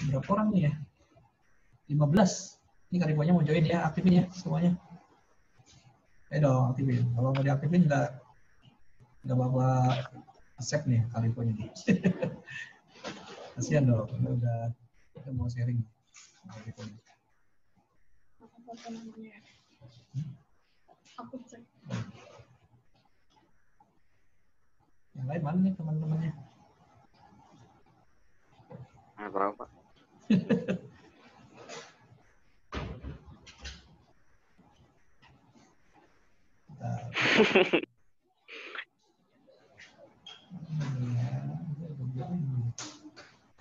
Berapa orang nih ya? 15. Ini Karibonya mau join ya, aktifin ya semuanya. Dong, aktifin. Kalau nggak diaktifin nggak bapak accept nih Karibonya nih. Kasihan dong, udah mau sharing. Aku cek. Yang lain mana nih teman-temannya? Tahu Pak.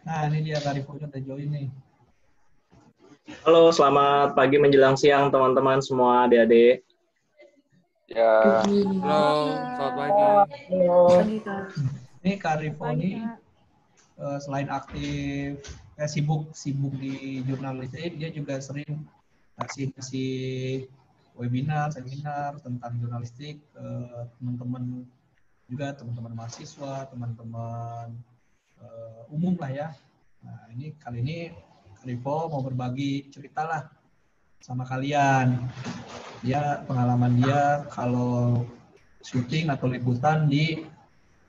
Nah, ini dia Karibonya udah join nih. Halo, selamat pagi menjelang siang teman-teman semua adik-adik. Ya. Halo, selamat pagi. Ini Karibo ini selain aktif sibuk di jurnalistik, dia juga sering ngasih webinar, seminar tentang jurnalistik ke teman-teman juga, teman-teman mahasiswa, teman-teman umum lah ya. Nah, ini kali ini Karibo mau berbagi cerita lah sama kalian. Pengalaman dia kalau syuting atau liputan di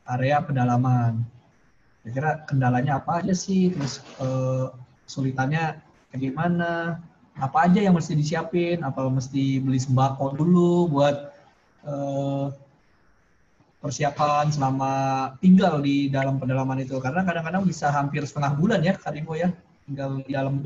area pedalaman. Kira-kira kendalanya apa aja sih, terus kesulitannya kayak gimana, apa aja yang mesti disiapin, apa mesti beli sembako dulu buat persiapan selama tinggal di dalam pedalaman itu, karena kadang-kadang bisa hampir setengah bulan ya Karibo ya tinggal di dalam.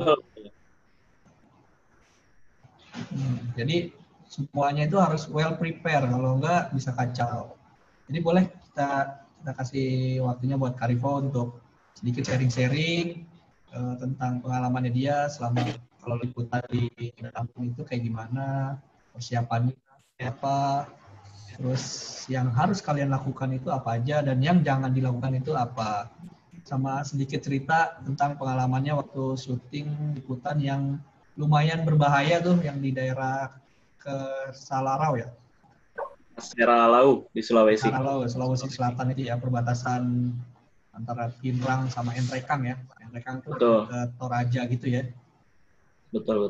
Jadi semuanya itu harus well prepare, kalau enggak bisa kacau. Jadi boleh kita kasih waktunya buat Karibo untuk sedikit sharing-sharing tentang pengalamannya dia selama kalau liputan di kampung itu kayak gimana, persiapannya apa, terus yang harus kalian lakukan itu apa aja, dan yang jangan dilakukan itu apa. Sama sedikit cerita tentang pengalamannya waktu syuting liputan yang lumayan berbahaya tuh, yang di daerah Salarau ya. Seralau di Sulawesi. Sulawesi Selatan itu ya, perbatasan antara Pinrang sama Entrekang ya. Entrekang tuh ke Toraja gitu ya. Betul.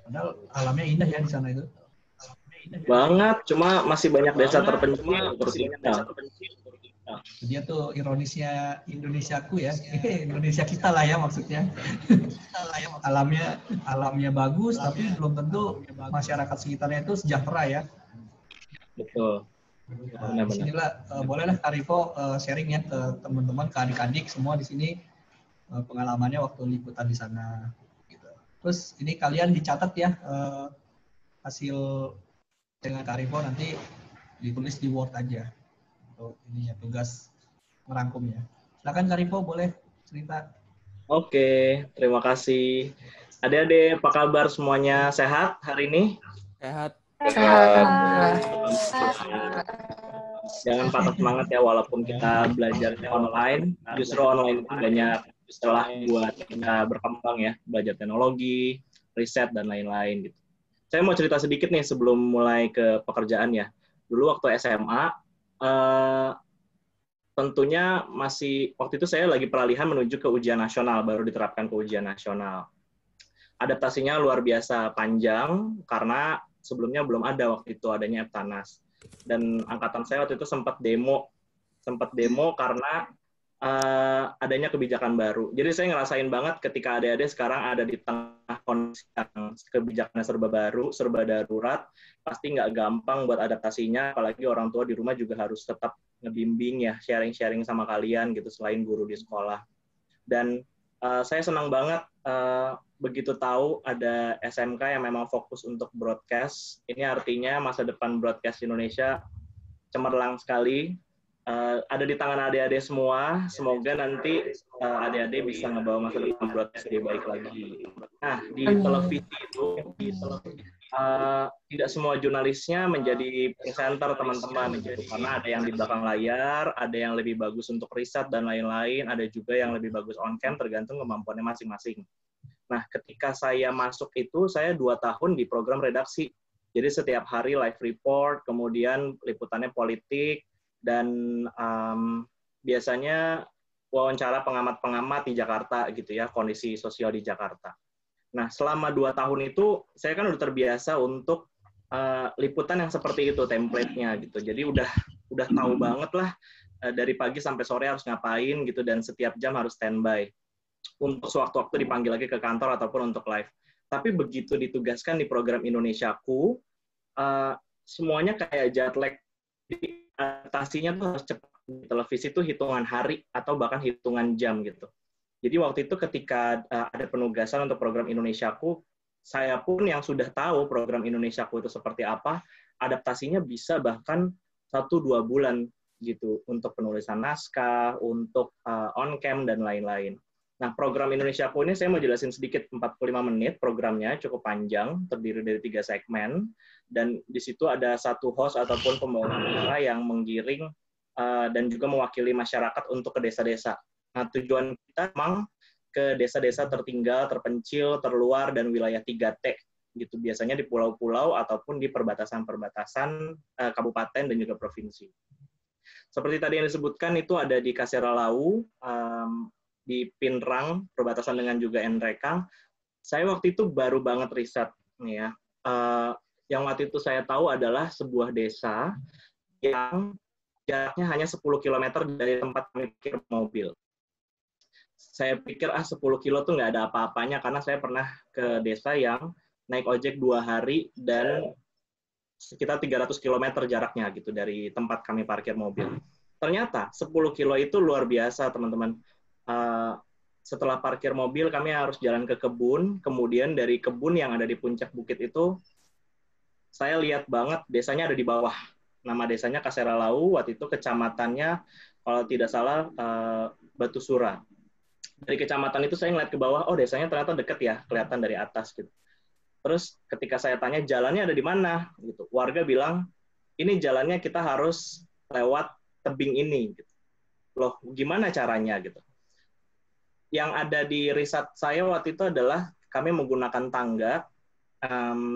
Padahal alamnya indah ya di sana itu. Banget, cuma masih banyak desa terpencil. Dia tuh ironisnya Indonesiaku ya. Indonesia kita lah ya maksudnya. Alamnya bagus, tapi belum tentu masyarakat sekitarnya itu sejahtera ya. Betul. Nah, disinilah bolehlah Karibo sharing ya ke teman-teman, ke adik-adik semua di sini pengalamannya waktu liputan di sana. Gitu. Terus ini kalian dicatat ya hasil dengan Karibo, nanti ditulis di Word aja. Ini ya tugas merangkumnya. Silakan Karibo, boleh cerita. Oke, terima kasih. Adik-adik, apa kabar semuanya? Sehat hari ini? Sehat. Jangan patah semangat ya, walaupun kita belajarnya online, justru online itu banyak celah buat kita berkembang ya, belajar teknologi, riset, dan lain-lain gitu. Saya mau cerita sedikit nih sebelum mulai ke pekerjaan ya. Dulu waktu SMA, tentunya waktu itu saya lagi peralihan menuju ke ujian nasional, baru diterapkan ke ujian nasional. Adaptasinya luar biasa panjang, karena sebelumnya belum ada waktu itu adanya Eptanas. Dan angkatan saya waktu itu sempat demo karena adanya kebijakan baru. Jadi saya ngerasain banget ketika adik-adik sekarang ada di tengah kondisi yang kebijakannya serba baru, serba darurat, pasti nggak gampang buat adaptasinya, apalagi orang tua di rumah juga harus tetap ngebimbing ya, sharing-sharing sama kalian gitu, selain guru di sekolah. Dan saya senang banget begitu tahu ada SMK yang memang fokus untuk broadcast. Ini artinya masa depan broadcast Indonesia cemerlang sekali. Ada di tangan adik-adik semua. Semoga nanti adik-adik bisa ngebawa masa depan broadcast lebih baik lagi. Nah, di televisi itu tidak semua jurnalisnya menjadi presenter, teman-teman, gitu. Karena ada yang di belakang layar, ada yang lebih bagus untuk riset dan lain-lain, ada juga yang lebih bagus on cam, tergantung kemampuannya masing-masing. Nah, ketika saya masuk itu, saya 2 tahun di program redaksi. Jadi setiap hari live report, kemudian liputannya politik, dan biasanya wawancara pengamat-pengamat di Jakarta gitu ya, kondisi sosial di Jakarta. Nah, selama 2 tahun itu saya kan udah terbiasa untuk liputan yang seperti itu template-nya gitu. Jadi udah tahu banget lah dari pagi sampai sore harus ngapain gitu, dan setiap jam harus standby untuk sewaktu-waktu dipanggil lagi ke kantor ataupun untuk live. Tapi begitu ditugaskan di program Indonesiaku, semuanya kayak jet lag. Jadi adaptasinya tuh harus cepat. Di televisi itu hitungan hari atau bahkan hitungan jam gitu. Jadi waktu itu ketika ada penugasan untuk program Indonesiaku, saya pun yang sudah tahu program Indonesiaku itu seperti apa, adaptasinya bisa bahkan 1-2 bulan gitu untuk penulisan naskah, untuk on cam dan lain-lain. Nah, program Indonesiaku ini saya mau jelasin sedikit, 45 menit programnya, cukup panjang, terdiri dari 3 segmen, dan di situ ada 1 host ataupun pembawa acara yang menggiring dan juga mewakili masyarakat untuk ke desa-desa. Nah, tujuan kita memang ke desa-desa tertinggal, terpencil, terluar, dan wilayah 3T, gitu. Biasanya di pulau-pulau ataupun di perbatasan-perbatasan kabupaten dan juga provinsi. Seperti tadi yang disebutkan, itu ada di Kaseralau, di Pinrang, perbatasan dengan juga Nrekang. Saya waktu itu baru banget riset, ya. Yang waktu itu saya tahu adalah sebuah desa yang jaraknya hanya 10 km dari tempat kami parkir mobil. Saya pikir 10 kilo tuh nggak ada apa-apanya, karena saya pernah ke desa yang naik ojek 2 hari dan sekitar 300 km jaraknya gitu dari tempat kami parkir mobil. Ternyata 10 kilo itu luar biasa, teman-teman. Setelah parkir mobil, kami harus jalan ke kebun, kemudian dari kebun yang ada di puncak bukit itu, saya lihat banget desanya ada di bawah. Nama desanya Kaseralau, waktu itu kecamatannya, kalau tidak salah, Batu Sura. Dari kecamatan itu saya ngeliat ke bawah, oh desanya ternyata deket ya, kelihatan dari atas gitu. Terus ketika saya tanya jalannya ada di mana, gitu, warga bilang ini jalannya kita harus lewat tebing ini. Gitu. Loh, gimana caranya gitu? Yang ada di riset saya waktu itu adalah kami menggunakan tangga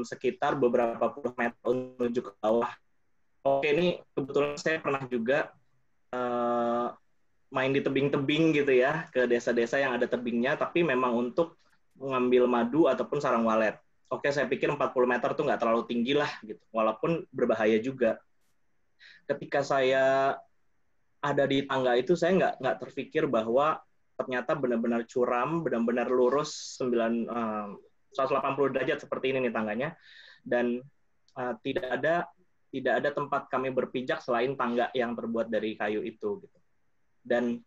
sekitar beberapa puluh meter menuju ke bawah. Oke, ini kebetulan saya pernah juga main di tebing-tebing gitu ya, ke desa-desa yang ada tebingnya, tapi memang untuk mengambil madu ataupun sarang walet. Oke, saya pikir 40 meter tuh nggak terlalu tinggi lah, gitu, walaupun berbahaya juga. Ketika saya ada di tangga itu, saya nggak terpikir bahwa ternyata benar-benar curam, benar-benar lurus 180 derajat seperti ini nih tangganya, dan tidak ada tempat kami berpijak selain tangga yang terbuat dari kayu itu. Gitu. Dan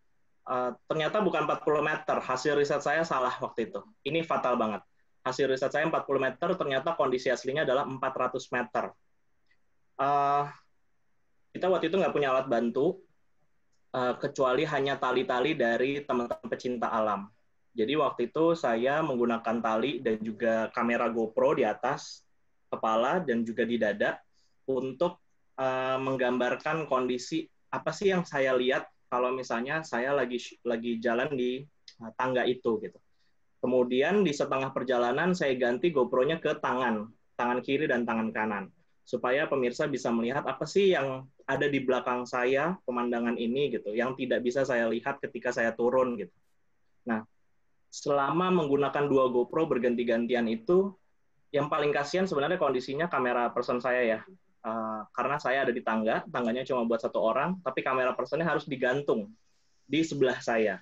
ternyata bukan 40 meter, hasil riset saya salah waktu itu. Ini fatal banget. Hasil riset saya 40 meter, ternyata kondisi aslinya adalah 400 meter. Kita waktu itu nggak punya alat bantu, kecuali hanya tali-tali dari teman-teman pecinta alam. Jadi waktu itu saya menggunakan tali dan juga kamera GoPro di atas kepala dan juga di dada untuk menggambarkan kondisi apa sih yang saya lihat kalau misalnya saya lagi jalan di tangga itu gitu. Kemudian di setengah perjalanan saya ganti GoPro-nya ke tangan kiri dan tangan kanan supaya pemirsa bisa melihat apa sih yang ada di belakang saya, pemandangan ini gitu, yang tidak bisa saya lihat ketika saya turun gitu. Nah, selama menggunakan 2 GoPro berganti-gantian itu, yang paling kasihan sebenarnya kondisinya kamera person saya ya. Karena saya ada di tangganya cuma buat 1 orang, tapi kamera personnya harus digantung di sebelah saya.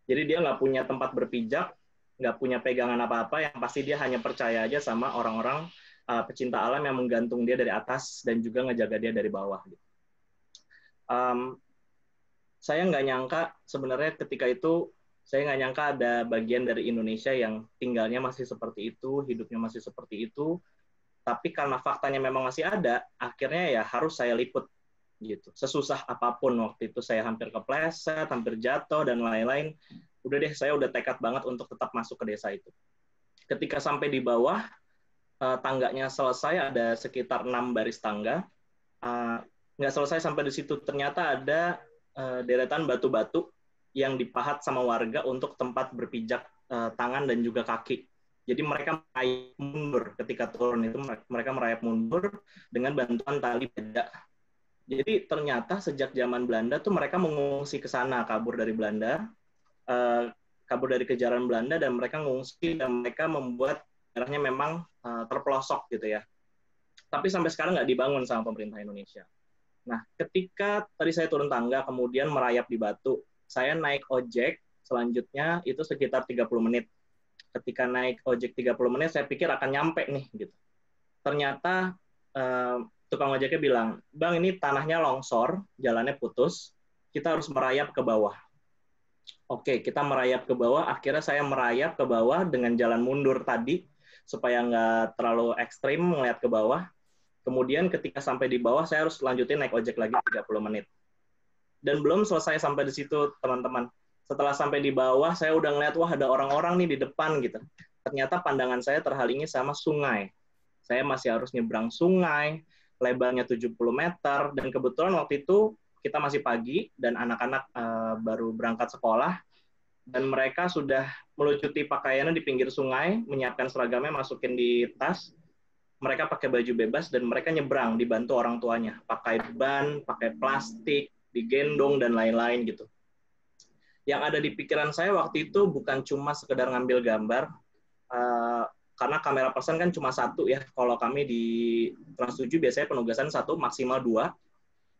Jadi dia nggak punya tempat berpijak, nggak punya pegangan apa-apa, yang pasti dia hanya percaya aja sama orang-orang pecinta alam yang menggantung dia dari atas dan juga ngejaga dia dari bawah. Saya nggak nyangka sebenarnya ketika itu, saya nggak nyangka ada bagian dari Indonesia yang tinggalnya masih seperti itu, hidupnya masih seperti itu. Tapi karena faktanya memang masih ada, akhirnya ya harus saya liput gitu. Sesusah apapun waktu itu saya hampir kepleset, hampir jatuh dan lain-lain. Udah deh, saya udah tekad banget untuk tetap masuk ke desa itu. Ketika sampai di bawah, tangganya selesai, ada sekitar 6 baris tangga. Nggak selesai sampai di situ, ternyata ada deretan batu-batu yang dipahat sama warga untuk tempat berpijak tangan dan juga kaki. Jadi mereka merayap mundur ketika turun itu, mereka merayap mundur dengan bantuan tali beda. Jadi ternyata sejak zaman Belanda tuh mereka mengungsi ke sana, kabur dari Belanda, kabur dari kejaran Belanda, dan mereka mengungsi dan mereka membuat daerahnya memang terpelosok gitu ya. Tapi sampai sekarang nggak dibangun sama pemerintah Indonesia. Nah, ketika tadi saya turun tangga, kemudian merayap di Batu, saya naik ojek, selanjutnya itu sekitar 30 menit. Ketika naik ojek 30 menit, saya pikir akan nyampe nih, gitu. Ternyata tukang ojeknya bilang, "Bang, ini tanahnya longsor, jalannya putus, kita harus merayap ke bawah." Oke, kita merayap ke bawah, akhirnya saya merayap ke bawah dengan jalan mundur tadi, supaya nggak terlalu ekstrim melihat ke bawah. Kemudian ketika sampai di bawah, saya harus lanjutin naik ojek lagi 30 menit. Dan belum selesai sampai di situ, teman-teman. Setelah sampai di bawah, saya udah ngeliat, wah ada orang-orang nih di depan gitu. Ternyata pandangan saya terhalangi sama sungai. Saya masih harus nyebrang sungai, lebarnya 70 meter, dan kebetulan waktu itu kita masih pagi, dan anak-anak baru berangkat sekolah, dan mereka sudah melucuti pakaiannya di pinggir sungai, menyiapkan seragamnya, masukin di tas, mereka pakai baju bebas, dan mereka nyebrang, dibantu orang tuanya, pakai ban, pakai plastik, digendong, dan lain-lain gitu. Yang ada di pikiran saya waktu itu bukan cuma sekedar ngambil gambar, karena kamera person kan cuma satu ya. Kalau kami di Trans 7 biasanya penugasan satu, maksimal 2.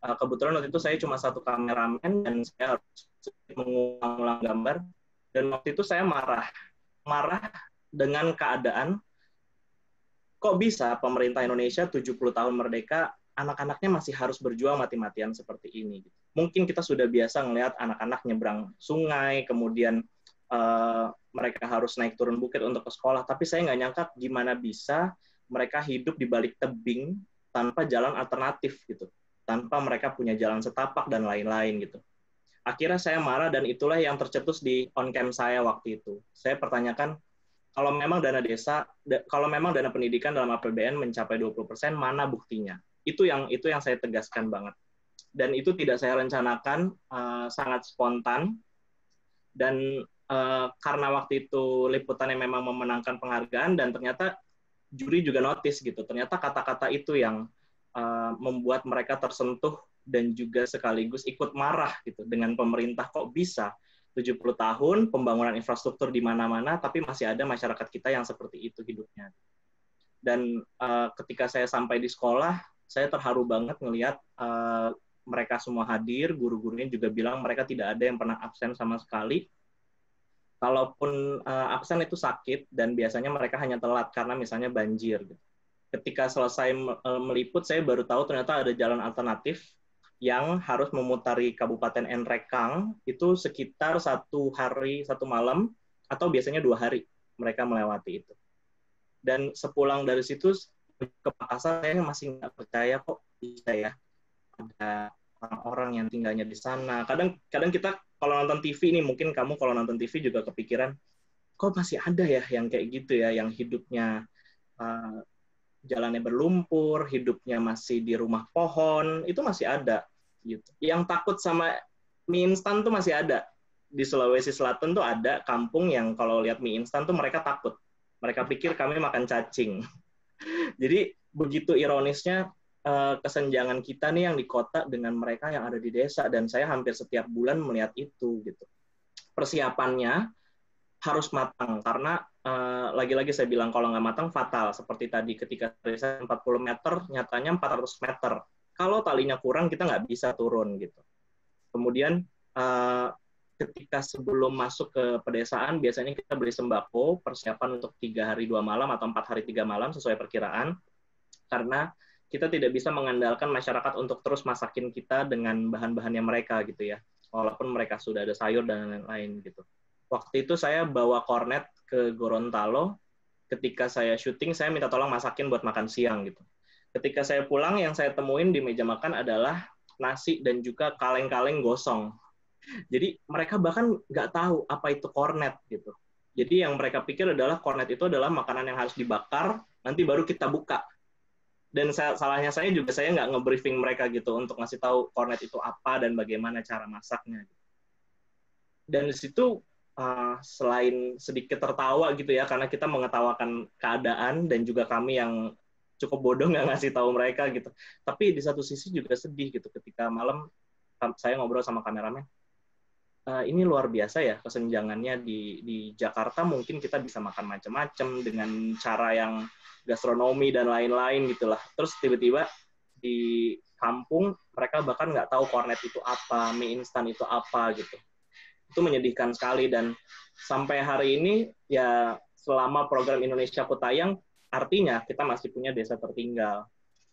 Kebetulan waktu itu saya cuma satu kameramen dan saya harus mengulang gambar. Dan waktu itu saya marah dengan keadaan kok bisa pemerintah Indonesia 70 tahun merdeka, anak-anaknya masih harus berjuang mati-matian seperti ini. Mungkin kita sudah biasa ngelihat anak-anak nyebrang sungai, kemudian mereka harus naik turun bukit untuk ke sekolah, tapi saya nggak nyangka gimana bisa mereka hidup di balik tebing tanpa jalan alternatif gitu, tanpa mereka punya jalan setapak dan lain-lain gitu. Akhirnya saya marah dan itulah yang tercetus di on-cam saya waktu itu. Saya pertanyakan, kalau memang dana desa, kalau memang dana pendidikan dalam APBN mencapai 20%, mana buktinya? Itu yang saya tegaskan banget. Dan itu tidak saya rencanakan, sangat spontan, dan karena waktu itu liputannya memang memenangkan penghargaan, dan ternyata juri juga notice gitu. Ternyata kata-kata itu yang membuat mereka tersentuh dan juga sekaligus ikut marah gitu dengan pemerintah. Kok bisa 70 tahun pembangunan infrastruktur di mana-mana, tapi masih ada masyarakat kita yang seperti itu hidupnya. Dan ketika saya sampai di sekolah, saya terharu banget ngelihat mereka semua hadir, guru-gurunya juga bilang mereka tidak ada yang pernah absen sama sekali. Kalaupun absen itu sakit, dan biasanya mereka hanya telat karena misalnya banjir. Ketika selesai meliput, saya baru tahu ternyata ada jalan alternatif yang harus memutari Kabupaten Nrekang, itu sekitar 1 hari 1 malam, atau biasanya 2 hari mereka melewati itu. Dan sepulang dari situ ke Makassar, saya masih nggak percaya kok bisa ya ada orang-orang yang tinggalnya di sana. Kadang kita kalau nonton TV nih, mungkin kamu kalau nonton TV juga kepikiran, kok masih ada ya yang kayak gitu ya, yang hidupnya jalannya berlumpur, hidupnya masih di rumah pohon, itu masih ada. Gitu. Yang takut sama mie instan tuh masih ada. Di Sulawesi Selatan tuh ada kampung yang kalau lihat mie instan tuh mereka takut. Mereka pikir kami makan cacing. Jadi begitu ironisnya kesenjangan kita nih yang di kota dengan mereka yang ada di desa, dan saya hampir setiap bulan melihat itu gitu. Persiapannya harus matang karena lagi-lagi saya bilang kalau nggak matang fatal. Seperti tadi ketika saya 40 meter, nyatanya 400 meter. Kalau talinya kurang kita nggak bisa turun gitu. Kemudian ketika sebelum masuk ke pedesaan biasanya kita beli sembako, persiapan untuk 3 hari 2 malam atau 4 hari 3 malam sesuai perkiraan, karena kita tidak bisa mengandalkan masyarakat untuk terus masakin kita dengan bahan-bahannya mereka gitu ya, walaupun mereka sudah ada sayur dan lain-lain gitu. Waktu itu saya bawa kornet ke Gorontalo, ketika saya syuting saya minta tolong masakin buat makan siang gitu. Ketika saya pulang yang saya temuin di meja makan adalah nasi dan juga kaleng-kaleng gosong. Jadi mereka bahkan nggak tahu apa itu kornet gitu. Jadi yang mereka pikir adalah kornet itu adalah makanan yang harus dibakar, nanti baru kita buka. Dan salahnya saya juga, saya nggak nge-briefing mereka gitu untuk ngasih tahu kornet itu apa dan bagaimana cara masaknya. Dan di situ selain sedikit tertawa gitu ya, karena kita mengetawakan keadaan dan juga kami yang cukup bodoh nggak ngasih tahu mereka gitu. Tapi di satu sisi juga sedih gitu ketika malam saya ngobrol sama kameramen. Ini luar biasa ya kesenjangannya di Jakarta, mungkin kita bisa makan macam-macam dengan cara yang gastronomi dan lain-lain gitulah. Terus tiba-tiba di kampung mereka bahkan nggak tahu kornet itu apa, mie instan itu apa gitu. Itu menyedihkan sekali, dan sampai hari ini ya selama program Indonesia Ku tayang, artinya kita masih punya desa tertinggal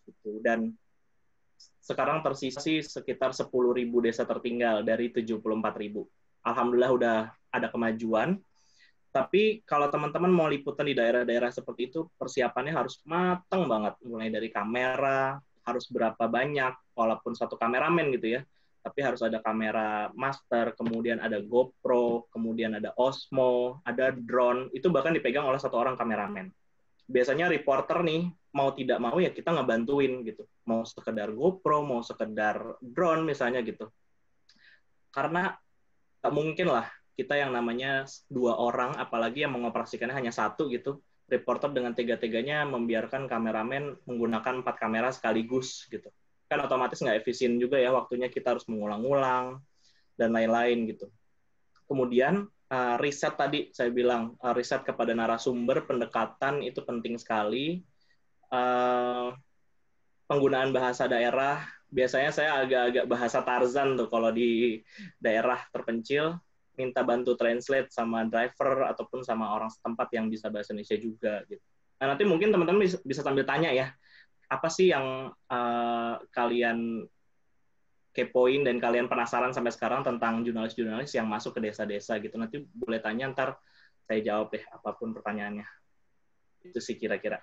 gitu. Dan sekarang tersisa sih sekitar 10.000 desa tertinggal dari 74.000. Alhamdulillah udah ada kemajuan. Tapi kalau teman-teman mau liputan di daerah-daerah seperti itu, persiapannya harus matang banget. Mulai dari kamera, harus berapa banyak, walaupun satu kameramen gitu ya. Tapi harus ada kamera master, kemudian ada GoPro, kemudian ada Osmo, ada drone. Itu bahkan dipegang oleh satu orang kameramen. Biasanya reporter nih, mau tidak mau ya kita ngebantuin gitu. Mau sekedar GoPro, mau sekedar drone misalnya gitu. Karena tak mungkin lah kita yang namanya 2 orang, apalagi yang mengoperasikannya hanya 1 gitu, reporter dengan tega-teganya membiarkan kameramen menggunakan 4 kamera sekaligus gitu. Kan otomatis nggak efisien juga ya, waktunya kita harus mengulang-ulang dan lain-lain gitu. Kemudian riset tadi saya bilang, riset kepada narasumber, pendekatan itu penting sekali. Penggunaan bahasa daerah, biasanya saya agak-agak bahasa Tarzan tuh kalau di daerah terpencil, minta bantu translate sama driver ataupun sama orang setempat yang bisa bahasa Indonesia juga gitu. Nah, nanti mungkin teman-teman bisa sambil tanya ya, apa sih yang kalian kepoin dan kalian penasaran sampai sekarang tentang jurnalis-jurnalis yang masuk ke desa-desa gitu. Nanti boleh tanya, ntar saya jawab deh apapun pertanyaannya. Itu sih kira-kira.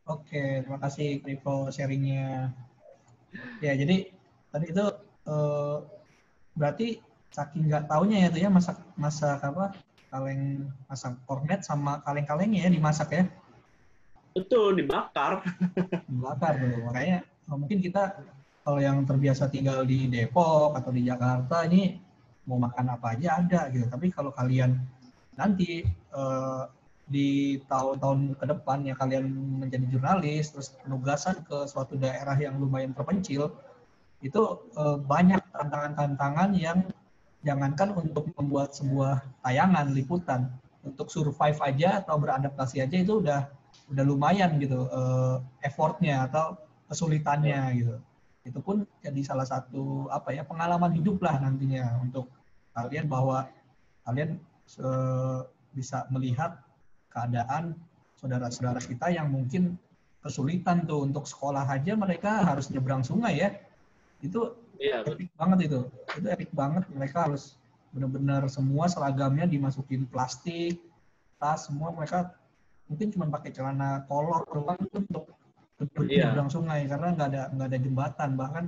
Oke, terima kasih Krivo sharingnya. Ya, jadi tadi itu berarti saking nggak taunya ya itu ya masak apa masak kornet sama kaleng-kalengnya ya dimasak ya. Betul, dibakar. Dibakar tuh, makanya mungkin kita kalau yang terbiasa tinggal di Depok atau di Jakarta ini mau makan apa aja ada gitu. Tapi kalau kalian nanti di tahun-tahun ke depan ya kalian menjadi jurnalis, terus penugasan ke suatu daerah yang lumayan terpencil, itu banyak tantangan-tantangan yang jangankan untuk membuat sebuah tayangan liputan, untuk survive aja atau beradaptasi aja itu udah lumayan gitu effortnya atau kesulitannya gitu. Itu pun jadi salah satu pengalaman hidup lah nantinya untuk kalian, bahwa kalian bisa melihat keadaan saudara-saudara kita yang mungkin kesulitan tuh untuk sekolah aja, mereka harus nyebrang sungai ya. Itu epic banget itu epic banget. Mereka harus benar-benar semua seragamnya dimasukin plastik, tas semua, mereka mungkin cuma pakai celana kolor doang untuk nyebrang sungai karena nggak ada jembatan. Bahkan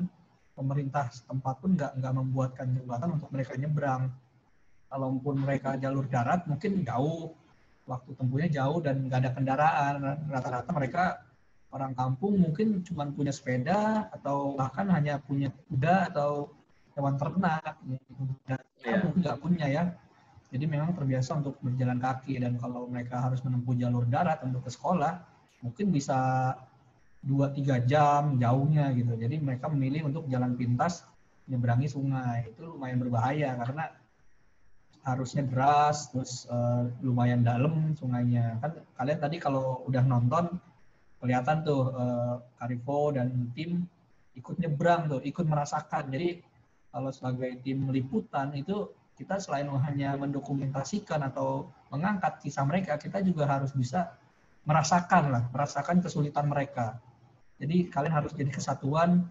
pemerintah setempat pun nggak membuatkan jembatan untuk mereka nyebrang. Kalaupun mereka jalur darat mungkin jauh, waktu tempuhnya jauh dan nggak ada kendaraan. Rata-rata mereka orang kampung mungkin cuma punya sepeda atau bahkan hanya punya kuda atau hewan ternak. Mungkin nggak punya ya. Jadi memang terbiasa untuk berjalan kaki, dan kalau mereka harus menempuh jalur darat untuk ke sekolah, mungkin bisa 2-3 jam jauhnya gitu. Jadi mereka memilih untuk jalan pintas menyeberangi sungai. Itu lumayan berbahaya karena harusnya deras, terus lumayan dalam sungainya. Kan kalian tadi kalau udah nonton kelihatan tuh Karivo dan tim ikut nyebrang tuh, ikut merasakan. Jadi kalau sebagai tim liputan itu kita selain hanya mendokumentasikan atau mengangkat kisah mereka, kita juga harus bisa merasakan kesulitan mereka. Jadi kalian harus jadi kesatuan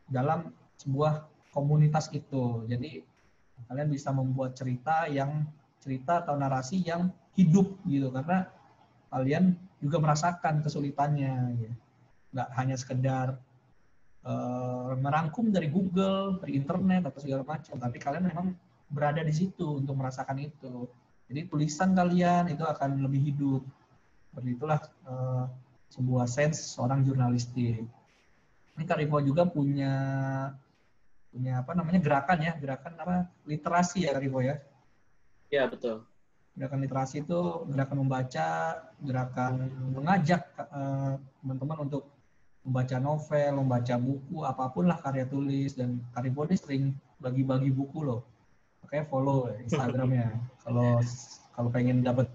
dalam sebuah komunitas itu. Jadi kalian bisa membuat cerita atau narasi yang hidup gitu, karena kalian juga merasakan kesulitannya. Gitu. Nggak hanya sekedar merangkum dari Google, dari internet atau segala macam, tapi kalian memang berada di situ untuk merasakan itu. Jadi tulisan kalian itu akan lebih hidup. Seperti itulah sebuah sense seorang jurnalistik. Ini Karivo juga punya gerakan literasi ya Karivo ya. Iya betul. Gerakan literasi itu gerakan membaca, gerakan mengajak teman-teman untuk membaca novel, membaca buku, apapun lah karya tulis, dan Karifo ini sering bagi-bagi buku loh. Makanya follow Instagramnya. Kalau pengen dapat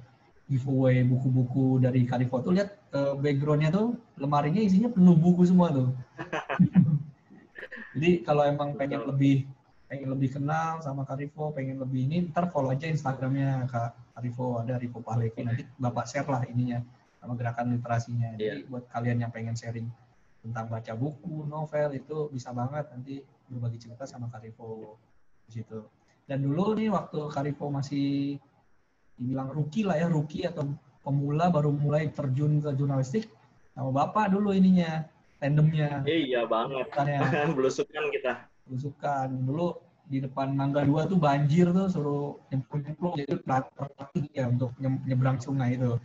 giveaway buku-buku dari Karifo tuh lihat backgroundnya tuh lemarinya isinya penuh buku semua tuh. Jadi kalau emang pengen lebih kenal sama Karifo, pengen lebih ini, ntar follow aja Instagramnya Kak Karifo, ada Rifo Pahlevi, nanti Bapak share lah ininya sama gerakan literasinya. Jadi buat kalian yang pengen sharing tentang baca buku, novel, itu bisa banget nanti berbagi cerita sama Karifo di situ. Dan dulu nih waktu Karifo masih dibilang rookie atau pemula baru mulai terjun ke jurnalistik, sama Bapak dulu ininya, tandemnya. Iya banget. Belusukan kita. Belusukan. Dulu di depan Mangga 2 tuh banjir tuh, suruh nyemplung, jadi praktik ya untuk nyebrang sungai itu.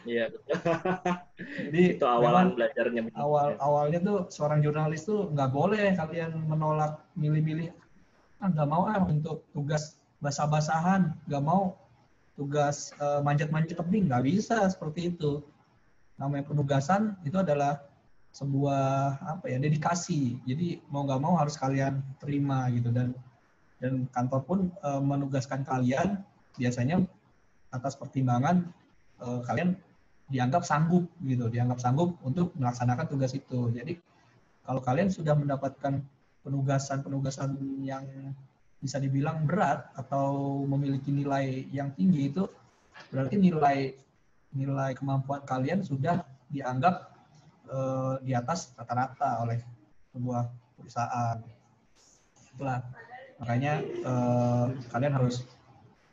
Iya. Jadi itu awalan belajarnya. Awalnya tuh seorang jurnalis tuh nggak boleh kalian menolak milih-milih. Nggak mau untuk tugas basah-basahan, nggak mau tugas manjat-manjat tebing, nggak bisa seperti itu. Namanya penugasan itu adalah sebuah dedikasi. Jadi mau nggak mau harus kalian terima gitu, dan kantor pun menugaskan kalian biasanya atas pertimbangan kalian dianggap sanggup untuk melaksanakan tugas itu. Jadi kalau kalian sudah mendapatkan penugasan yang bisa dibilang berat atau memiliki nilai yang tinggi, itu berarti nilai kemampuan kalian sudah dianggap di atas rata-rata oleh sebuah perusahaan. Itulah makanya kalian harus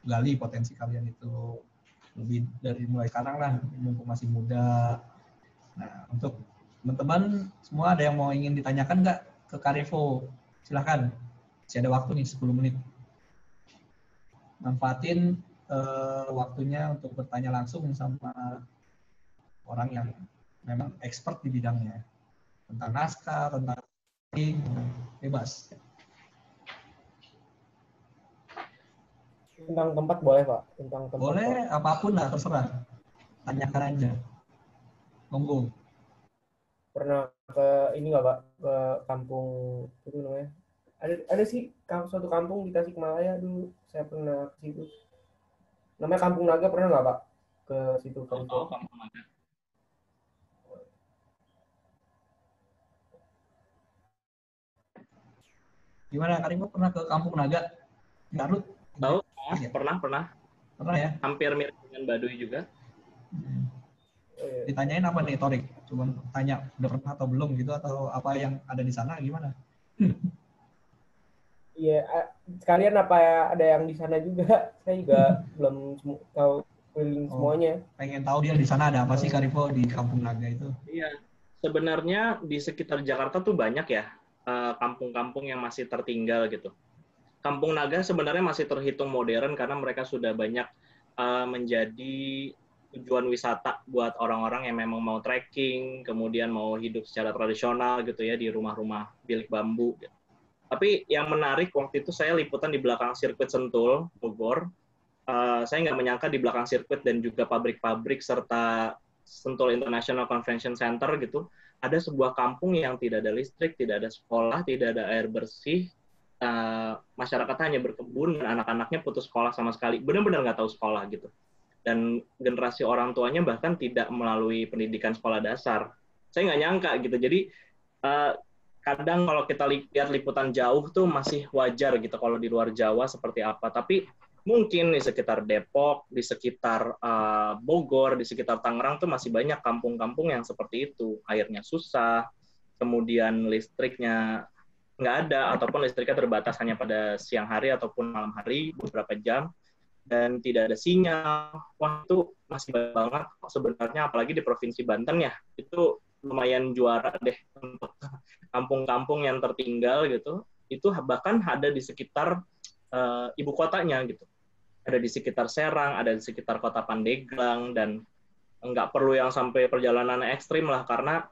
gali potensi kalian itu lebih dari mulai sekarang lah, mumpung masih muda. Nah, untuk teman-teman semua, ada yang mau ingin ditanyakan nggak ke Karifo? Silahkan, masih ada waktu nih 10 menit. Manfaatin waktunya untuk bertanya langsung sama orang yang memang expert di bidangnya, tentang naskah, tentang bebas. Tentang tempat boleh Pak? Tentang tempat boleh Pak. Apapun lah, terserah, tanyakan aja, monggo. Pernah ke ini nggak Pak, ke kampung itu namanya, ada sih suatu kampung di Tasikmalaya dulu, saya pernah ke situ, namanya Kampung Naga. Pernah nggak Pak ke situ? Kampung Naga. Gimana, Karim, pernah ke Kampung Naga Garut? Tahu? Pernah ya. Hampir mirip dengan Baduy juga. Ditanyain apa nih, Torik? Cuma tanya udah pernah atau belum gitu, atau apa yang ada di sana, gimana? Iya, sekalian apa ya, ada yang di sana juga? Saya juga belum tahu keliling semuanya. Pengen tahu dia di sana ada apa sih, Karifo, di Kampung Naga itu? Iya, sebenarnya di sekitar Jakarta tuh banyak ya kampung-kampung yang masih tertinggal gitu. Kampung Naga sebenarnya masih terhitung modern karena mereka sudah banyak menjadi tujuan wisata buat orang-orang yang memang mau trekking, kemudian mau hidup secara tradisional gitu ya, di rumah-rumah bilik bambu. Gitu. Tapi yang menarik, waktu itu saya liputan di belakang sirkuit Sentul, Bogor. Saya nggak menyangka di belakang sirkuit dan juga pabrik-pabrik serta Sentul International Convention Center gitu, ada sebuah kampung yang tidak ada listrik, tidak ada sekolah, tidak ada air bersih. Masyarakat hanya berkebun dan anak-anaknya putus sekolah sama sekali, benar-benar nggak tahu sekolah gitu, dan generasi orang tuanya bahkan tidak melalui pendidikan sekolah dasar. Saya nggak nyangka gitu. Jadi kadang kalau kita lihat liputan jauh tuh masih wajar gitu kalau di luar Jawa seperti apa, tapi mungkin di sekitar Depok, di sekitar Bogor, di sekitar Tangerang tuh masih banyak kampung-kampung yang seperti itu, airnya susah, kemudian listriknya nggak ada, ataupun listriknya terbatas hanya pada siang hari ataupun malam hari beberapa jam, dan tidak ada sinyal. Wah, itu masih banyak banget sebenarnya, apalagi di Provinsi Banten ya, itu lumayan juara deh untuk kampung-kampung yang tertinggal gitu. Itu bahkan ada di sekitar ibu kotanya gitu, ada di sekitar Serang, ada di sekitar kota Pandeglang, dan nggak perlu yang sampai perjalanan ekstrim lah, karena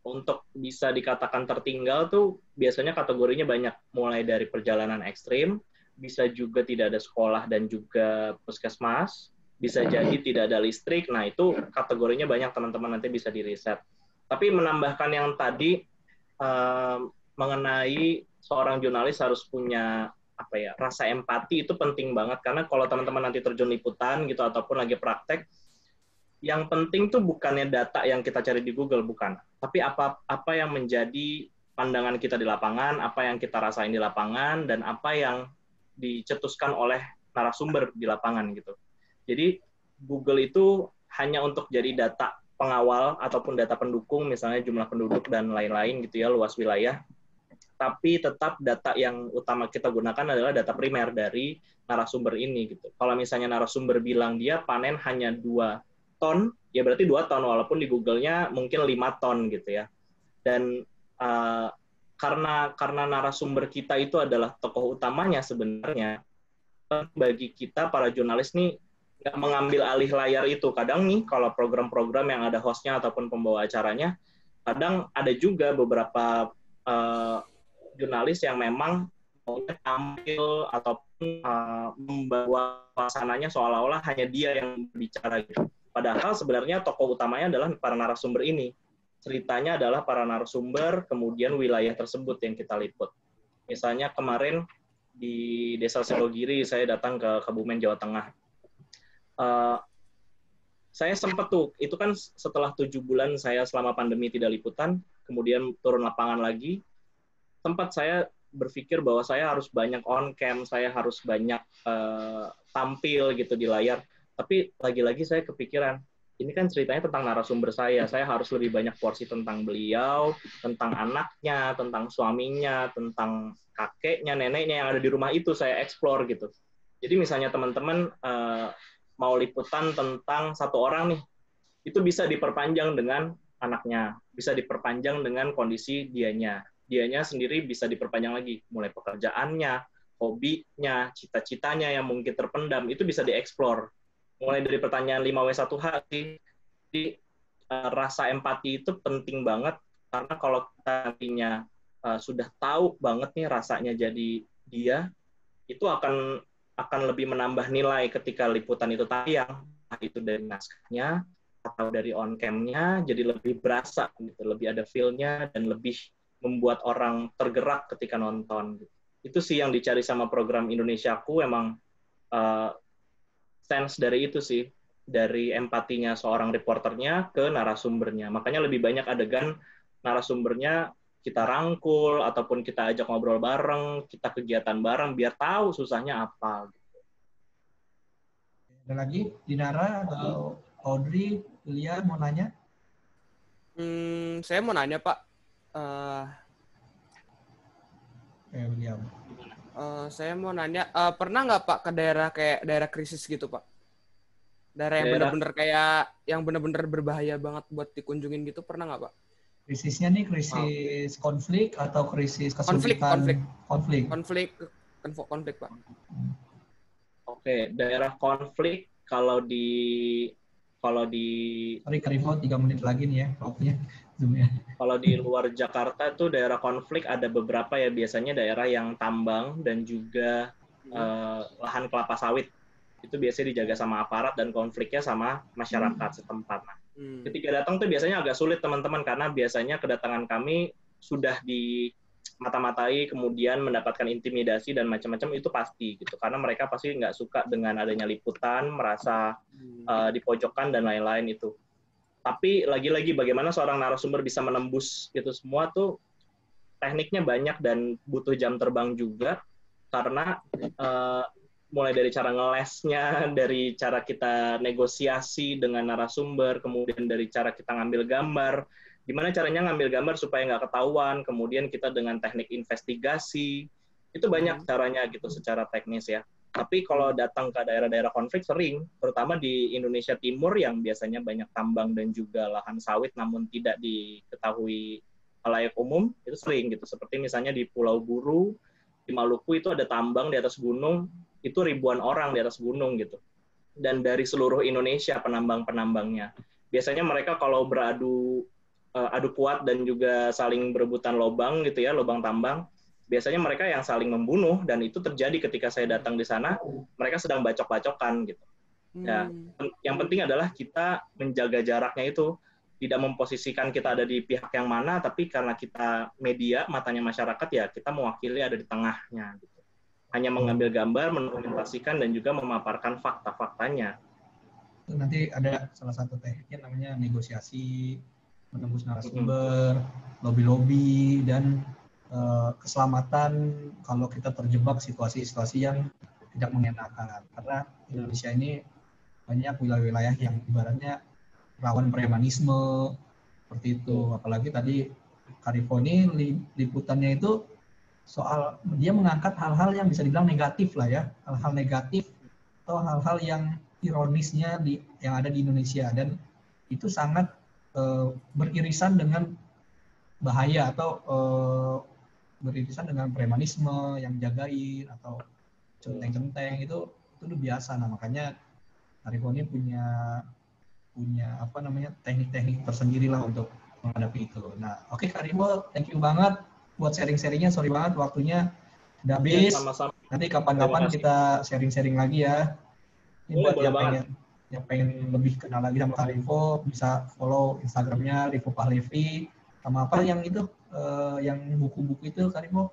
untuk bisa dikatakan tertinggal tuh biasanya kategorinya banyak, mulai dari perjalanan ekstrim, bisa juga tidak ada sekolah dan juga puskesmas, bisa jadi tidak ada listrik. Nah, itu kategorinya banyak, teman-teman nanti bisa di-riset. Tapi menambahkan yang tadi mengenai seorang jurnalis harus punya rasa empati, itu penting banget, karena kalau teman-teman nanti terjun liputan gitu ataupun lagi praktek, yang penting tuh bukannya data yang kita cari di Google, bukan, tapi apa yang menjadi pandangan kita di lapangan, apa yang kita rasain di lapangan, dan apa yang dicetuskan oleh narasumber di lapangan gitu. Jadi Google itu hanya untuk jadi data pengawal ataupun data pendukung, misalnya jumlah penduduk dan lain-lain gitu ya, luas wilayah. Tapi tetap data yang utama kita gunakan adalah data primer dari narasumber ini gitu. Kalau misalnya narasumber bilang dia panen hanya 2 ton, ya berarti 2 ton, walaupun di Google-nya mungkin 5 ton gitu ya. Dan karena narasumber kita itu adalah tokoh utamanya sebenarnya, bagi kita para jurnalis nih nggak mengambil alih layar itu. Kadang nih kalau program-program yang ada hostnya ataupun pembawa acaranya, kadang ada juga beberapa jurnalis yang memang mau tampil ataupun membawa suasananya seolah-olah hanya dia yang berbicara gitu. Padahal sebenarnya tokoh utamanya adalah para narasumber ini. Ceritanya adalah para narasumber, kemudian wilayah tersebut yang kita liput. Misalnya kemarin di Desa Selogiri, saya datang ke Kebumen, Jawa Tengah. Saya sempat tuh, itu kan setelah 7 bulan saya selama pandemi tidak liputan, kemudian turun lapangan lagi, sempat saya berpikir bahwa saya harus banyak on cam, saya harus banyak tampil gitu di layar. Tapi lagi-lagi saya kepikiran, ini kan ceritanya tentang narasumber saya harus lebih banyak porsi tentang beliau, tentang anaknya, tentang suaminya, tentang kakeknya, neneknya yang ada di rumah itu saya explore gitu. Jadi misalnya teman-teman mau liputan tentang 1 orang nih, itu bisa diperpanjang dengan anaknya, bisa diperpanjang dengan kondisi dianya sendiri, bisa diperpanjang lagi, mulai pekerjaannya, hobinya, cita-citanya yang mungkin terpendam, itu bisa dieksplor. Mulai dari pertanyaan 5W1H sih. Jadi rasa empati itu penting banget, karena kalau kita nantinya sudah tahu banget nih rasanya jadi dia, itu akan lebih menambah nilai ketika liputan itu tayang, itu dari naskahnya atau dari on cam-nya, jadi lebih berasa gitu, lebih ada feel-nya dan lebih membuat orang tergerak ketika nonton. Itu sih yang dicari sama program Indonesiaku, emang sense dari itu sih, dari empatinya seorang reporternya ke narasumbernya. Makanya lebih banyak adegan narasumbernya kita rangkul, ataupun kita ajak ngobrol bareng, kita kegiatan bareng, biar tahu susahnya apa. Ada lagi, Dinara atau Audrey, Julia mau nanya? Saya mau nanya, Pak. William. Saya mau nanya, pernah nggak Pak ke daerah kayak daerah krisis gitu Pak? Daerah yang benar-benar kayak yang benar-benar berbahaya banget buat dikunjungin gitu, pernah nggak Pak? Krisisnya nih krisis konflik atau krisis kesulitan? Konflik Pak. Oke, daerah konflik kalau di sorry Karivo, 3 menit lagi nih ya waktunya. Kalau di luar Jakarta tuh daerah konflik ada beberapa ya, biasanya daerah yang tambang dan juga lahan kelapa sawit. Itu biasanya dijaga sama aparat dan konfliknya sama masyarakat setempat. Nah, ketika datang tuh biasanya agak sulit teman-teman, karena biasanya kedatangan kami sudah di mata-matai, kemudian mendapatkan intimidasi dan macam-macam, itu pasti gitu, karena mereka pasti nggak suka dengan adanya liputan, merasa dipojokkan dan lain-lain itu. Tapi lagi-lagi bagaimana seorang narasumber bisa menembus itu semua tuh tekniknya banyak dan butuh jam terbang juga, karena mulai dari cara ngelesnya, dari cara kita negosiasi dengan narasumber, kemudian dari cara kita ngambil gambar, gimana caranya ngambil gambar supaya nggak ketahuan, kemudian kita dengan teknik investigasi, itu banyak caranya gitu secara teknis ya. Tapi kalau datang ke daerah-daerah konflik sering, terutama di Indonesia Timur yang biasanya banyak tambang dan juga lahan sawit namun tidak diketahui khalayak umum, itu sering gitu. Seperti misalnya di Pulau Buru, di Maluku itu ada tambang di atas gunung, itu ribuan orang di atas gunung gitu. Dan dari seluruh Indonesia penambang-penambangnya. Biasanya mereka kalau adu kuat dan juga saling berebutan lobang gitu ya, lobang tambang, biasanya mereka yang saling membunuh, dan itu terjadi ketika saya datang di sana, mereka sedang bacok-bacokan gitu. Ya, yang penting adalah kita menjaga jaraknya itu, tidak memposisikan kita ada di pihak yang mana, tapi karena kita media, matanya masyarakat, ya kita mewakili ada di tengahnya. Gitu. Hanya mengambil gambar, mendokumentasikan, dan juga memaparkan fakta-faktanya. Nanti ada salah satu tekniknya namanya negosiasi, menembus narasumber, lobby-lobby, dan keselamatan kalau kita terjebak situasi-situasi yang tidak mengenakan. Karena Indonesia ini banyak wilayah-wilayah yang ibaratnya rawan premanisme, seperti itu. Apalagi tadi Karifo ini liputannya itu soal, dia mengangkat hal-hal yang bisa dibilang negatif lah ya, hal-hal negatif atau hal-hal yang ironisnya yang ada di Indonesia, dan itu sangat beririsan dengan bahaya atau beririsan dengan premanisme yang jagain atau centeng-centeng, itu udah biasa. Nah, makanya Karifo ini punya apa namanya teknik-teknik tersendiri lah untuk menghadapi itu. Nah, oke Karifo, thank you banget buat sharing-sharingnya. Sorry banget waktunya udah habis. Sama-sama. Nanti kapan-kapan kita sharing-sharing lagi ya. Ini buat yang pengen lebih kenal lagi sama Karifo, bisa follow Instagramnya Rifo Pahlevi. Sama apa yang itu, yang buku-buku itu Karifo?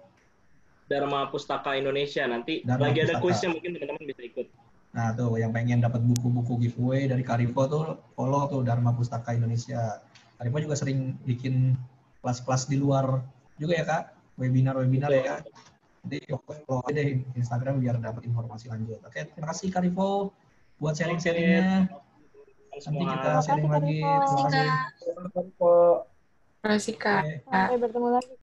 Dharma Pustaka Indonesia. Nanti Dharma lagi Pustaka. ada kuisnya, mungkin teman-teman bisa ikut. Nah tuh, yang pengen dapat buku-buku giveaway dari Karifo tuh follow tuh Dharma Pustaka Indonesia. Karifo juga sering bikin kelas-kelas di luar juga ya Kak, webinar-webinar ya. Jadi follow aja deh Instagram biar dapat informasi lanjut. Oke, terima kasih Karifo buat sharing-sharingnya. Nanti kita sharing lagi. Terima kasih. Kak. Terima kasih Kak. Oke. Sampai bertemu lagi.